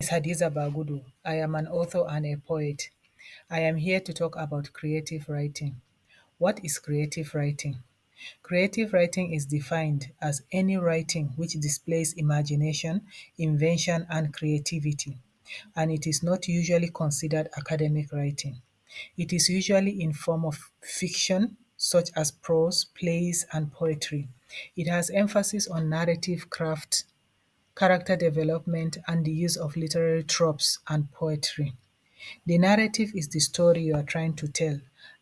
Is Hadiza Bagudu. I am an author and a poet. I am here to talk about creative writing. What is creative writing? Creative writing is defined as any writing which displays imagination, invention, and creativity, and it is not usually considered academic writing. It is usually in form of fiction, such as prose, plays, and poetry. It has emphasis on narrative craft, character development, and the use of literary tropes and poetry. The narrative is the story you are trying to tell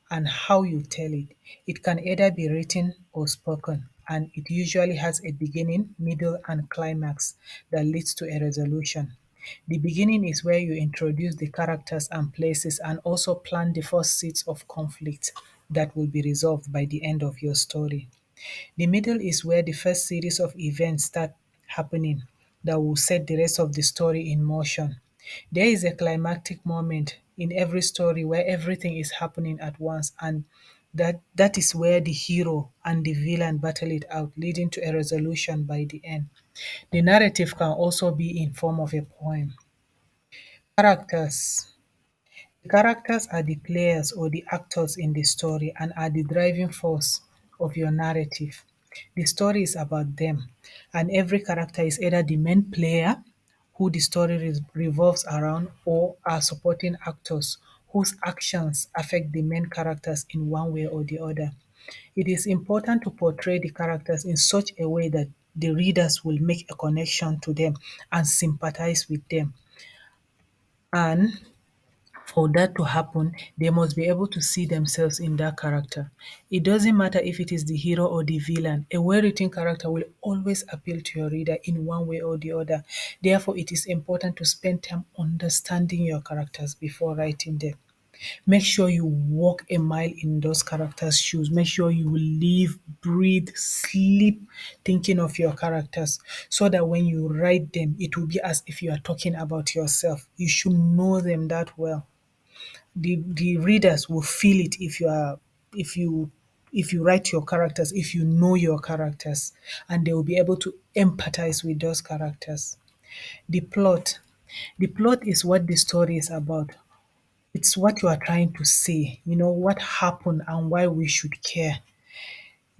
and how you tell it. It can either be written or spoken, and it usually has a beginning, middle, and climax that leads to a resolution. The beginning is where you introduce the characters and places and also plant the first seeds of conflict that will be resolved by the end of your story. The middle is where the first series of events start happening that will set the rest of the story in motion. There is a climactic moment in every story where everything is happening at once, and that is where the hero and the villain battle it out, leading to a resolution by the end. The narrative can also be in form of a poem. Characters. The characters are the players or the actors in the story and are the driving force of your narrative. The story is about them, and every character is either the main player, who the story revolves around, or are supporting actors whose actions affect the main characters in one way or the other. It is important to portray the characters in such a way that the readers will make a connection to them and sympathize with them. And for that to happen, they must be able to see themselves in that character. It doesn't matter if it is the hero or the villain. A well-written character will always appeal to your reader in one way or the other. Therefore, it is important to spend time understanding your characters before writing them. Make sure you walk a mile in those characters' shoes. Make sure you live, breathe, sleep thinking of your characters so that when you write them, it will be as if you are talking about yourself. You should know them that well. The readers will feel it if you if you write your characters, if you know your characters, and they will be able to empathize with those characters. The plot. The plot is what the story is about. It's what you are trying to say, what happened and why we should care.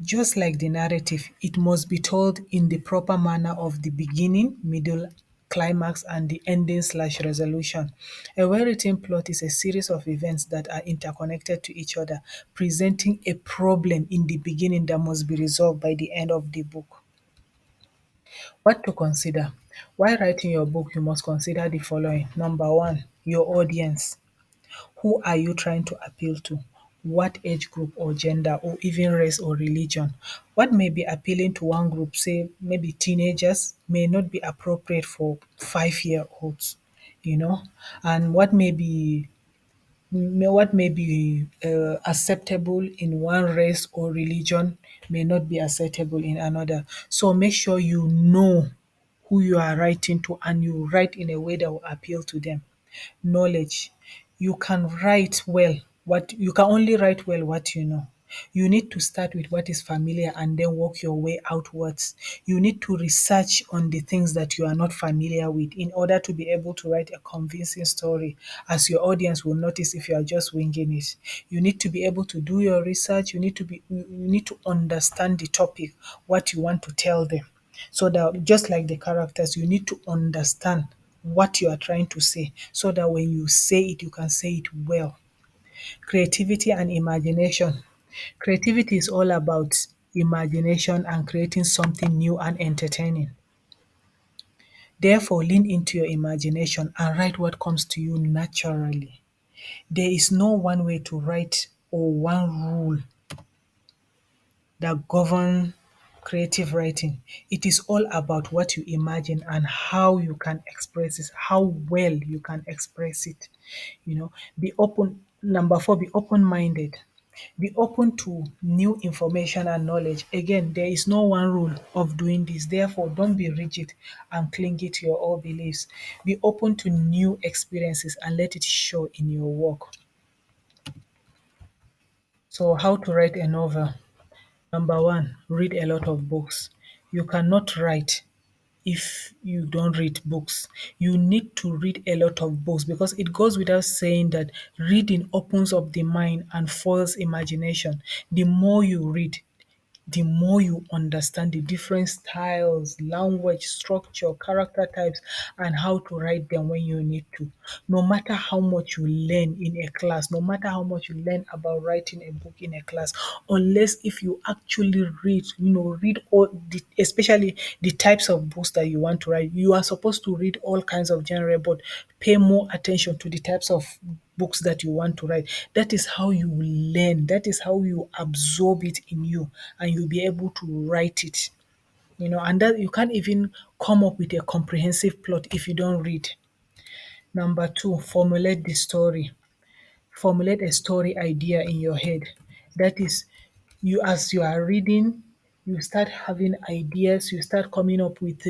Just like the narrative, it must be told in the proper manner of the beginning, middle, climax, and the ending/resolution. A well-written plot is a series of events that are interconnected to each other, presenting a problem in the beginning that must be resolved by the end of the book. What to consider? While writing your book, you must consider the following. Number one, your audience. Who are you trying to appeal to? What age group or gender or even race or religion? What may be appealing to one group, say maybe teenagers, may not be appropriate for 5-year-olds, you know, and what may be acceptable in one race or religion may not be acceptable in another. So make sure you know who you are writing to and you write in a way that will appeal to them. Knowledge. You can write well what you can only write well what you know. You need to start with what is familiar and then work your way outwards. You need to research on the things that you are not familiar with in order to be able to write a convincing story, as your audience will notice if you are just winging it. You need to be able to do your research. You need to understand the topic, what you want to tell them. So that just like the characters, you need to understand what you are trying to say so that when you say it, you can say it well. Creativity and imagination. Creativity is all about imagination and creating something new and entertaining. Therefore, lean into your imagination and write what comes to you naturally. There is no one way to write or one rule that govern creative writing. It is all about what you imagine and how you can express it, how well you can express it. Be open. Number four, be open minded. Be open to new information and knowledge. Again, there is no one rule of doing this. Therefore, don't be rigid and clingy to your old beliefs. Be open to new experiences and let it show in your work. So, how to write a novel? Number one, read a lot of books. You cannot write if you don't read books. You need to read a lot of books because it goes without saying that reading opens up the mind and fuels imagination. The more you read, the more you understand the different styles, language, structure, character types, and how to write them when you need to. No matter how much you learn in a class, no matter how much you learn about writing a book in a class, unless if you actually read, read all the, especially the types of books that you want to write. You are supposed to read all kinds of genre, but pay more attention to the types of books that you want to write. That is how you will learn. That is how you absorb it in you and you'll be able to write it. And that you can't even come up with a comprehensive plot if you don't read. Number two, formulate the story. Formulate a story idea in your head. That is, you as you are reading, you start having ideas, you start coming up with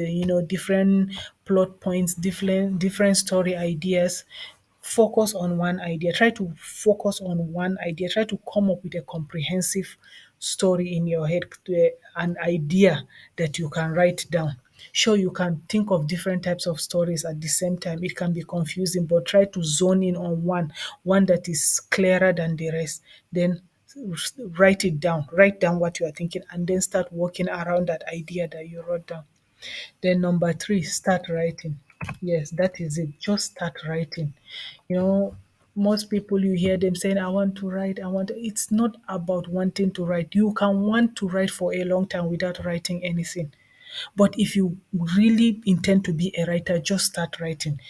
different plot points, different story ideas. Focus on one idea. Try to focus on one idea. Try to come up with a comprehensive story in your head, an idea that you can write down. Sure, you can think of different types of stories at the same time. It can be confusing, but try to zone in on one that is clearer than the rest. Then write it down. Write down what you are thinking, and then start working around that idea that you wrote down. Then number three, start writing. Yes, that is it. Just start writing. You know, most people you hear them saying, I want to write, I want to. It's not about wanting to write. You can want to write for a long time without writing anything. But if you really intend to be a writer, just start writing.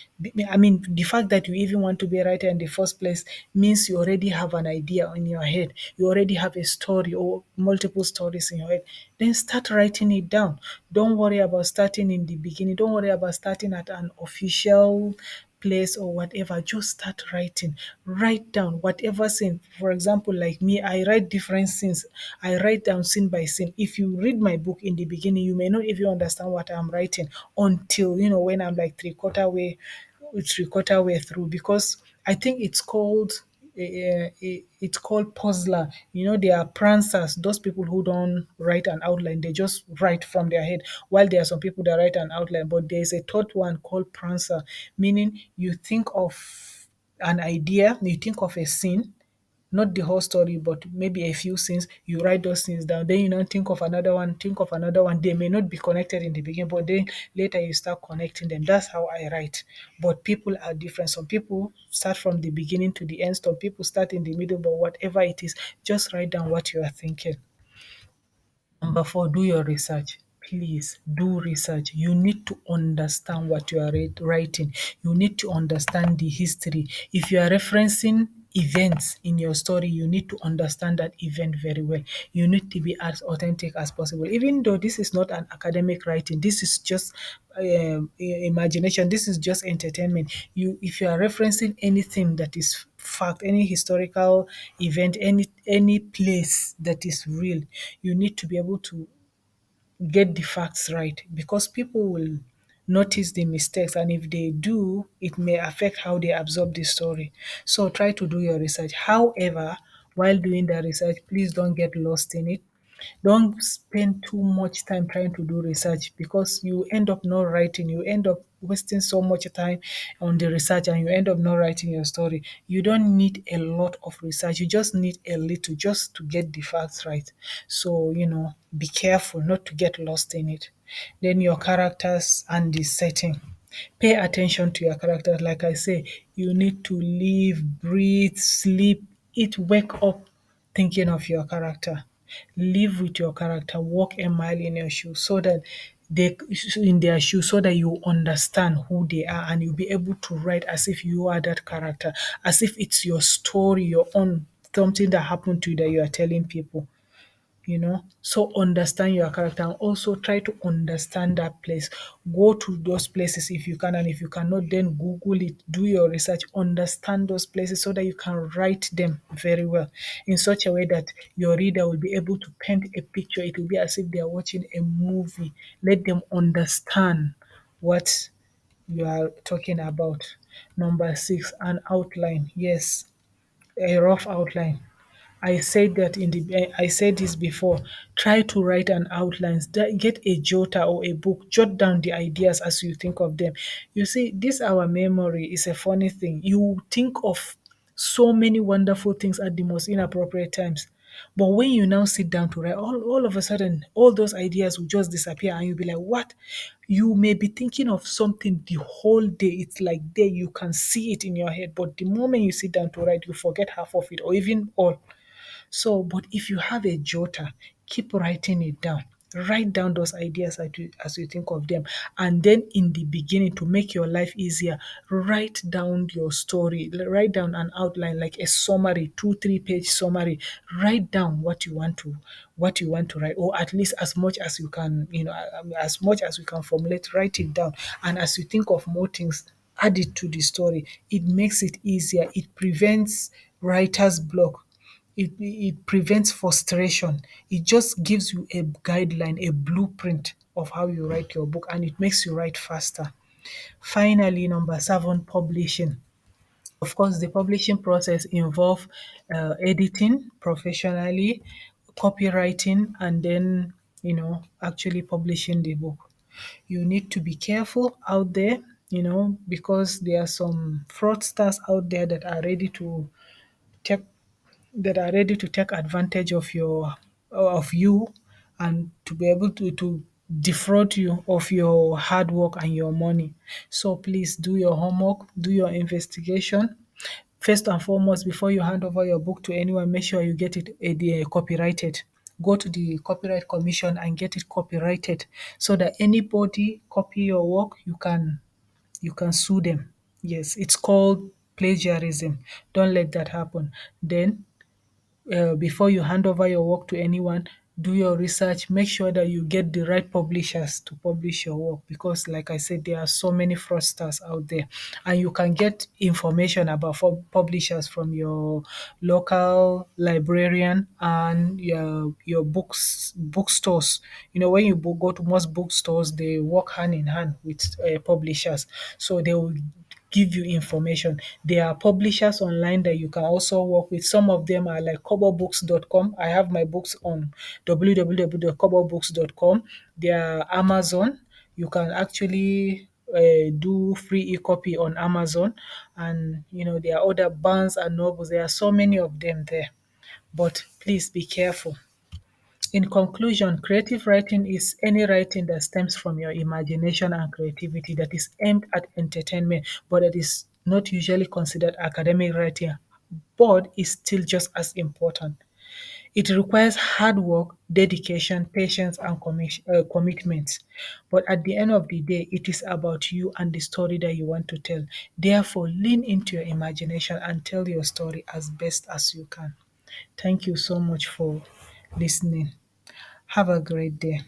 I mean, the fact that you even want to be a writer in the first place means you already have an idea in your head. You already have a story or multiple stories in your head. Then start writing it down. Don't worry about starting in the beginning. Don't worry about starting at an official place or whatever. Just start writing. Write down whatever scene. For example, like me, I write different scenes. I write down scene by scene. If you read my book in the beginning, you may not even understand what I'm writing until when I'm like three-quarter way through, because I think it's called puzzler. They are prancers. Those people who don't write an outline, they just write from their head. While there are some people that write an outline, but there's a third one called prancer, meaning you think of an idea, you think of a scene, not the whole story, but maybe a few scenes. You write those scenes down. Then think of another one, think of another one. They may not be connected in the beginning, but then later you start connecting them. That's how I write. But people are different. Some people start from the beginning to the end. Some people start in the middle, but whatever it is, just write down what you are thinking. Number four, do your research. Please do research. You need to understand what you are writing. You need to understand the history. If you are referencing events in your story, you need to understand that event very well. You need to be as authentic as possible. Even though this is not an academic writing, this is just imagination. This is just entertainment. If you are referencing anything that is fact, any historical event, any place that is real, you need to be able to get the facts right, because people will notice the mistakes, and if they do, it may affect how they absorb the story. So try to do your research. However, while doing the research, please don't get lost in it. Don't spend too much time trying to do research, because you end up not writing. You end up wasting so much time on the research and you end up not writing your story. You don't need a lot of research. You just need a little, just to get the facts right. So, be careful not to get lost in it. Then your characters and the setting. Pay attention to your characters. Like I say, you need to live, breathe, sleep, eat, wake up thinking of your character. Live with your character, walk a mile in your shoes, so that they in their shoes, so that you understand who they are and you'll be able to write as if you are that character, as if it's your story, your own, something that happened to you that you are telling people. So understand your character and also try to understand that place. Go to those places if you can, and if you cannot, then Google it, do your research, understand those places so that you can write them very well in such a way that your reader will be able to paint a picture. It will be as if they are watching a movie. Let them understand what you are talking about. Number six, an outline. Yes, a rough outline. I said this before. Try to write an outline. Get a jotter or a book. Jot down the ideas as you think of them. You see, this our memory is a funny thing. You think of so many wonderful things at the most inappropriate times. But when you now sit down to write, all of a sudden, all those ideas will just disappear and you'll be like, what? You may be thinking of something the whole day. It's like there, you can see it in your head. But the moment you sit down to write, you forget half of it or even all. So, but if you have a jotter, keep writing it down. Write down those ideas as you think of them. And then in the beginning, to make your life easier, write down your story. Write down an outline, like a summary, 2, 3 page summary. Write down what you want to write, or at least as much as you can, as much as you can formulate, write it down. And as you think of more things, add it to the story. It makes it easier. It prevents writer's block. It prevents frustration. It just gives you a guideline, a blueprint of how you write your book, and it makes you write faster. Finally, number 7, publishing. Of course, the publishing process involve editing professionally, copywriting, and then actually publishing the book. You need to be careful out there, because there are some fraudsters out there take take advantage of you, and to be able to defraud you of your hard work and your money. So please do your homework, do your investigation. First and foremost, before you hand over your book to anyone, make sure you get it copyrighted. Go to the Copyright Commission and get it copyrighted, so that anybody copy your work, you can sue them. Yes, it's called plagiarism. Don't let that happen. Then before you hand over your work to anyone, do your research. Make sure that you get the right publishers to publish your work, because, like I said, there are so many fraudsters out there, and you can get information about publishers from your local librarian and your bookstores. When you go to most bookstores, they work hand in hand with publishers, so they will give you information. There are publishers online that you can also work with. Some of them are like cobblebooks.com. I have my books on www.cobblebooks.com. There are Amazon. You can actually do free e-copy on Amazon. And there are other Barnes and Nobles. There are so many of them there. But please be careful. In conclusion, creative writing is any writing that stems from your imagination and creativity, that is aimed at entertainment, but that is not usually considered academic writing, but is still just as important. It requires hard work, dedication, patience, and commitment. But at the end of the day, it is about you and the story that you want to tell. Therefore, lean into your imagination and tell your story as best as you can. Thank you so much for listening. Have a great day.